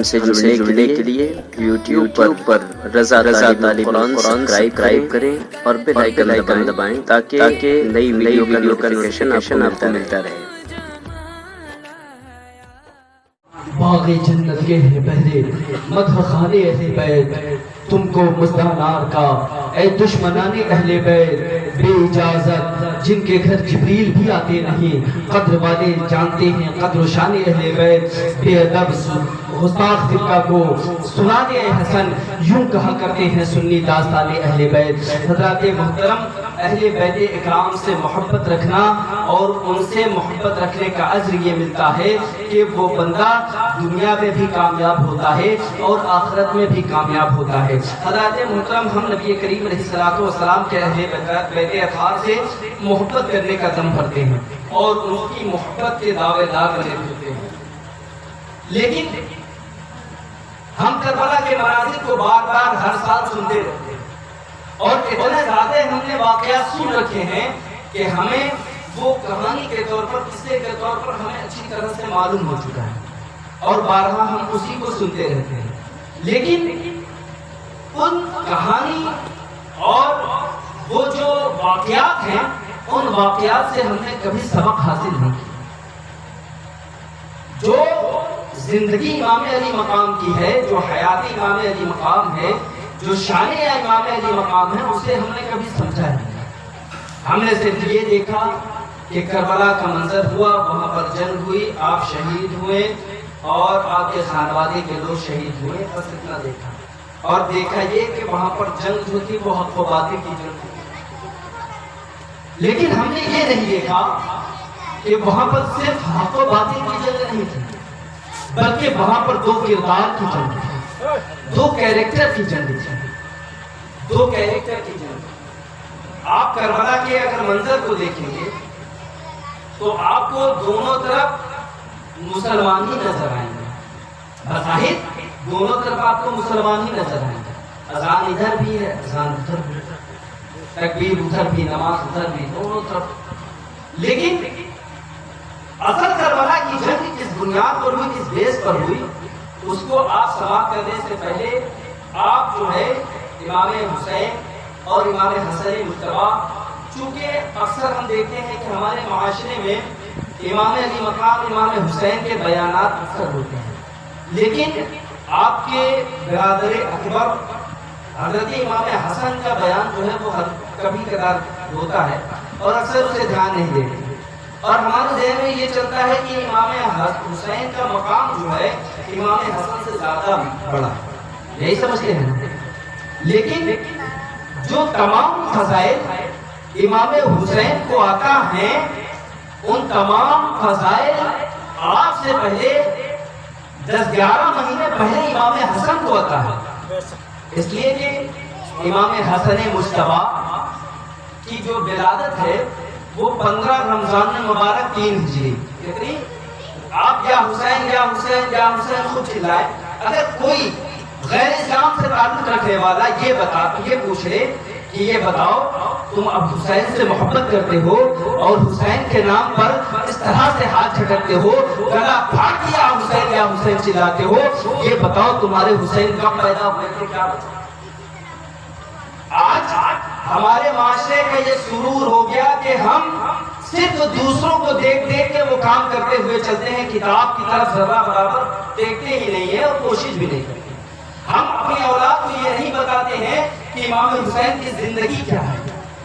ہم سے جڑنے کے لیے یوٹیوب پر رضا طالب قرآن سبسکرائب کریں اور بیل آئیکن دبائیں تاکہ نئی ویڈیو کا نوٹیفیکیشن آپ کو ملتا رہے۔ باغ جنت کے ہیں پہلے مدح خانے اہل بیت، تم کو مزدانار کا اے دشمنان اہل بیت، بے اجازت جن کے گھر جبریل بھی آتے نہیں، قدر والے جانتے ہیں قدر و شان اہل بیت، بے ادب غستاخ فرقہ کو سنانے حسن یوں کہا کرتے ہیں سنی داستان اہل بیت۔ حضرات محترم، اہل بیت اکرام سے محبت رکھنا اور ان سے محبت رکھنے کا اجر یہ ملتا ہے کہ وہ بندہ دنیا میں بھی کامیاب ہوتا ہے اور آخرت میں بھی کامیاب ہوتا ہے۔ حضرات محترم، ہم نبی کریم علیہ السلام کے اہل بیت اطہار سے محبت کرنے کا دم بھرتے ہیں اور ان کی محبت کے دعوے دار بنے ہوتے ہیں، لیکن ہم کربلا کے مناظر کو بار بار ہر سال سنتے رہتے ہیں اور اتنے زیادہ ہم نے واقعات سن رکھے ہیں کہ ہمیں وہ کہانی کے طور پر، قصے کے طور پر ہمیں اچھی طرح سے معلوم ہو چکا ہے اور بارہا ہم اسی کو سنتے رہتے ہیں، لیکن ان کہانی اور وہ جو واقعات ہیں ان واقعات سے ہم نے کبھی سبق حاصل نہیں کیا۔ جو زندگی امام علی مقام کی ہے، جو حیاتی امام علی مقام ہے، جو شان امام علی مقام ہے، اسے ہم نے کبھی سمجھا نہیں۔ ہم نے صرف یہ دیکھا کہ کربلا کا منظر ہوا، وہاں پر جنگ ہوئی، آپ شہید ہوئے اور آپ کے خانوادے کے لوگ شہید ہوئے، بس اتنا دیکھا۔ اور دیکھا یہ کہ وہاں پر جنگ جو تھی وہ حق و باطل کی جنگ تھی، لیکن ہم نے یہ نہیں دیکھا کہ وہاں پر صرف حق و باطل کی جنگ نہیں تھی، بلکہ وہاں پر دو کردار کی جنگ تھی، دو کیریکٹر کی جنگ تھی، دو کیریکٹر کی جنگ۔ آپ کربلا کے اگر منظر کو دیکھیں گے تو آپ کو دونوں طرف مسلمان ہی نظر آئیں گے، بظاہر دونوں طرف آپ کو مسلمان ہی نظر آئیں گے، اذان ادھر بھی ہے، اذان ادھر بھی ہے، تکبیر ادھر بھی، نماز ادھر بھی، دونوں طرف۔ لیکن اصل کربلا کی جنگ کس بنیاد پر ہوئی، کس بیس پر ہوئی، اس کو آپ سماعت کرنے سے پہلے آپ جو ہے امام حسین اور امام حسن مجتبی، چونکہ اکثر ہم دیکھتے ہیں کہ ہمارے معاشرے میں امام علی مقام، امام حسین کے بیانات اکثر ہوتے ہیں، لیکن آپ کے برادر اکبر حضرت امام حسن کا بیان جو ہے وہ کبھی کبھار ہوتا ہے اور اکثر اسے دھیان نہیں دیتے، اور ہمارے ذہن میں یہ چلتا ہے کہ امام حسین کا مقام جو ہے امام حسن سے زیادہ بڑا، یہی سمجھتے ہیں۔ لیکن جو تمام فضائل امام حسین کو آتا ہے، ان تمام فضائل آپ سے پہلے 10-11 مہینے پہلے امام حسن کو آتا ہے، اس لیے کہ امام حسن مجتبی کی جو ولادت ہے وہ 15 رمضان مبارک 3 ہجری، کتنی؟ آپ یا حسین یا حسین یا حسین خود چلائے، اگر کوئی غیر اسلام سے تعلق رکھنے والا یہ پوچھ لے کہ یہ بتاؤ تم اب حسین سے محبت کرتے ہو اور حسین کے نام پر اس طرح سے ہاتھ جھٹکتے ہو، گلا پھاڑ کے یا حسین چلاتے ہو، یہ بتاؤ تمہارے حسین کب پیدا ہوئے تھے، کیا بتاؤ؟ آج ہمارے معاشرے کا یہ سرور ہو گیا کہ ہم صرف دوسروں کو دیکھ دیکھ کے وہ کام کرتے ہوئے چلتے ہیں، کتاب کی طرف ذرہ برابر دیکھتے ہی نہیں ہیں اور کوشش بھی نہیں کرتے۔ ہم اپنی اولاد کو یہ نہیں بتاتے ہیں کہ امام حسین کی زندگی کیا ہے،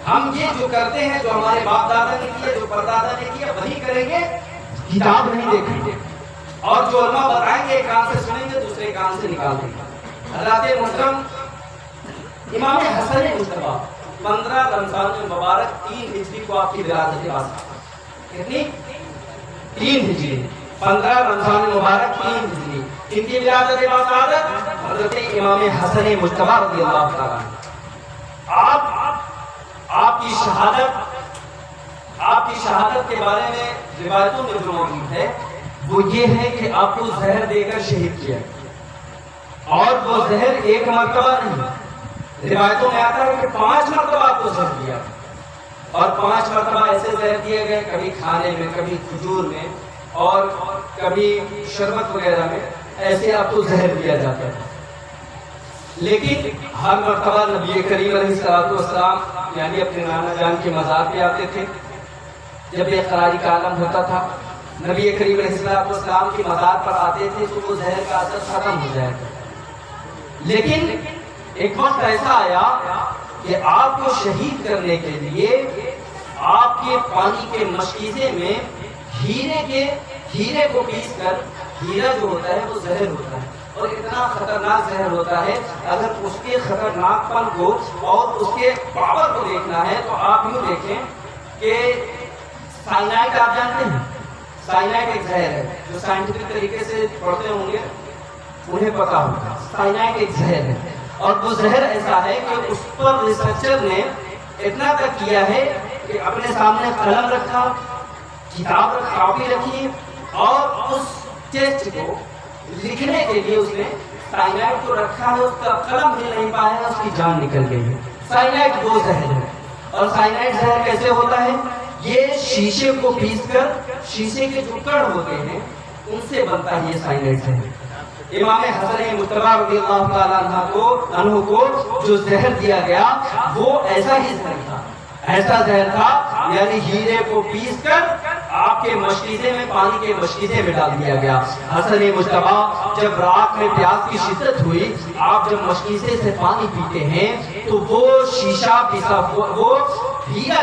ہم یہ جو کرتے ہیں، جو ہمارے باپ دادا نے کیا، جو پردادا نے کیا، وہی کریں گے، کتاب نہیں دیکھیں گے، اور جو علماء بتائیں گے ایک کان سے سنیں گے دوسرے کان سے نکال دیں گے۔ حضرات محترم، امام حسن مجتبی 15 رمضان مبارک 3 ہجری کو آپ کی ولادت کے بعد، کتنی؟ 3 ہجری، 15 رمضان مبارک 3 ہجری، ان کی ولادت کے بعد حضرت امام حسن مجتبی رضی اللہ تعالیٰ آپ کی شہادت کے بارے میں روایتوں میں جو موجود ہے وہ یہ ہے کہ آپ کو زہر دے کر شہید کیا، اور وہ زہر ایک مرتبہ نہیں، روایتوں میں آتا ہے کہ 5 مرتبہ آپ کو زہر دیا، اور 5 مرتبہ ایسے زہر دیے گئے، کبھی کھانے میں، کبھی کھجور میں اور کبھی شربت وغیرہ میں، ایسے آپ کو زہر دیا جاتا تھا. لیکن ہر مرتبہ نبی کریم علیہ الصلوۃ والسلام یعنی اپنے نانا جان کے مزار پہ آتے تھے. جب بے قراری کا عالم ہوتا تھا نبی کریم علیہ الصلوۃ والسلام کے مزار پر آتے تھے تو وہ زہر کا اثر ختم ہو جائے گا. لیکن ایک وقت ایسا آیا کہ آپ کو شہید کرنے کے لیے آپ کے پانی کے مشکیزے میں ہیرے کو پیس کر، ہیرا جو ہوتا ہے وہ زہر ہوتا ہے اور اتنا خطرناک زہر ہوتا ہے، اگر اس کے خطرناک پن کو اور اس کے پاور کو دیکھنا ہے تو آپ یوں دیکھیں کہ سائنائڈ آپ جانتے ہیں، سائنائڈ ایک زہر ہے جو سائنٹیفک طریقے سے پڑھتے ہوں گے انہیں پتا ہوگا. سائنائڈ ایک زہر ہے اور وہ زہر ایسا ہے کہ اس پر ریسرچر نے اتنا تک کیا ہے کہ اپنے سامنے قلم رکھا، کتاب کاپی رکھی اور اس ٹیسٹ کو لکھنے کے لیے اس نے سائنائڈ کو رکھا ہے. اس کا قلم ہل نہیں پایا ہے، اس کی جان نکل گئی ہے. سائنائڈ وہ زہر ہے. اور سائنائڈ زہر کیسے ہوتا ہے؟ یہ شیشے کو پیس کر شیشے کے جو کڑ ہوتے ہیں ان سے بنتا ہے یہ سائنائڈ زہر. امام حسن مجتبی رضی اللہ تعالیٰ عنہ کو جو زہر دیا گیا وہ ایسا ہی زہر تھا، ایسا زہر تھا یعنی ہیرے کو پیس کر آپ کے مشکیزے میں، پانی کے مشکیزے میں ڈال دیا گیا. حسن مجتبی جب رات میں پیاس کی شدت ہوئی، آپ جب مشکیزے سے پانی پیتے ہیں تو وہ شیشہ پیسا ہوا، وہ ہیرا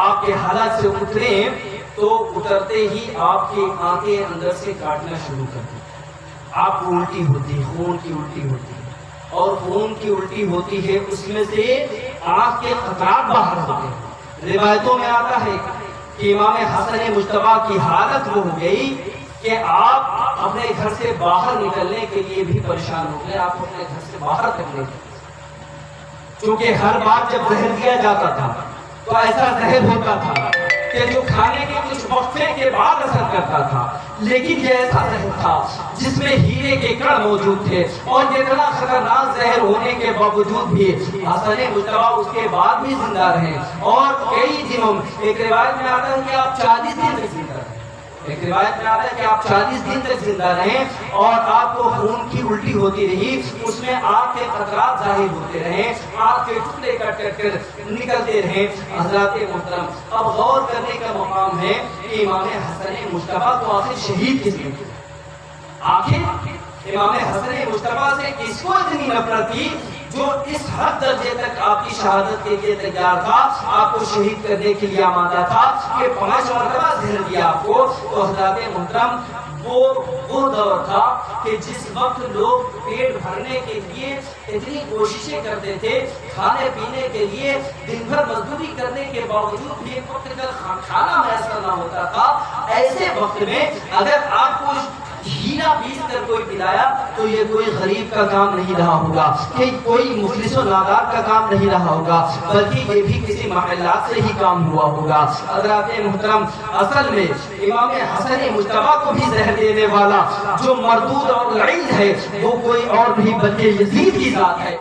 آپ کے حلق سے اترے تو اترتے ہی آپ کی آنکھیں اندر سے کاٹنا شروع کر دی. آپ کو الٹی ہوتی ہے، خون کی الٹی ہوتی ہے اور خون کی الٹی ہوتی ہے، اس میں سے آنکھ کے قطرات باہر ہوتے ہیں. روایتوں میں آتا ہے کہ امام حسن مجتبی کی حالت وہ ہو گئی کہ آپ اپنے گھر سے باہر نکلنے کے لیے بھی پریشان ہو گئے. آپ اپنے گھر سے باہر تک نہیں گئے کیونکہ ہر بار جب زہر دیا جاتا تھا تو ایسا زہر ہوتا تھا کہ جو کھانے کے کچھ وقفے کے بعد اثر کرتا تھا. لیکن یہ ایسا زہر تھا جس میں ہیرے کے کڑ موجود تھے اور اتنا خطرناک زہر ہونے کے باوجود بھی حسن مجتبی اس کے بعد بھی زندہ رہے اور کئی دنوں. ایک روایت میں آتا ہے کہ آپ 40 دن تک زندہ رہے. ایک روایت میں آتا ہے کہ آپ 40 دن تک زندہ رہے اور آپ کو خون کی الٹی ہوتی رہی، اس میں آگ کے قطرات ظاہر ہوتے رہے، آگ کے ٹکڑے کٹ کر نکلتے رہے. حضرات محترم، اب غور کرنے کا مقام ہے کہ امام حسن مجتبی کو آخر شہید کس نے کیا؟ آخر امام حسن مجتبی سے کس کو اتنی نفرت تھی جو اس حد درجے تک آپ کی شہادت کے لیے تیار تھا، آپ کو شہید کرنے کے لیے آمادہ تھا کہ 5 مرتبہ زہر دیا آپ کو. تو حضرات محترم، وہ دور تھا کہ جس وقت لوگ پیٹ بھرنے کے لیے اتنی کوششیں کرتے تھے، کھانے پینے کے لیے دن بھر مزدوری کرنے کے باوجود بھی ایک وقت کا کھانا میسر نہ ہوتا تھا. ایسے وقت میں اگر آپ کو ہیرا پیس کر کوئی پلایا تو یہ کوئی غریب کا کام نہیں رہا ہوگا، کہ کوئی مفلس و نادار کا کام نہیں رہا ہوگا، بلکہ یہ بھی کسی محلات سے ہی کام ہوا ہوگا. حضرات محترم، اصل میں امام حسن مجتبی کو بھی زہر دینے والا جو مردود اور لعین ہے وہ کوئی اور نہیں بلکہ یزید کی ذات ہے.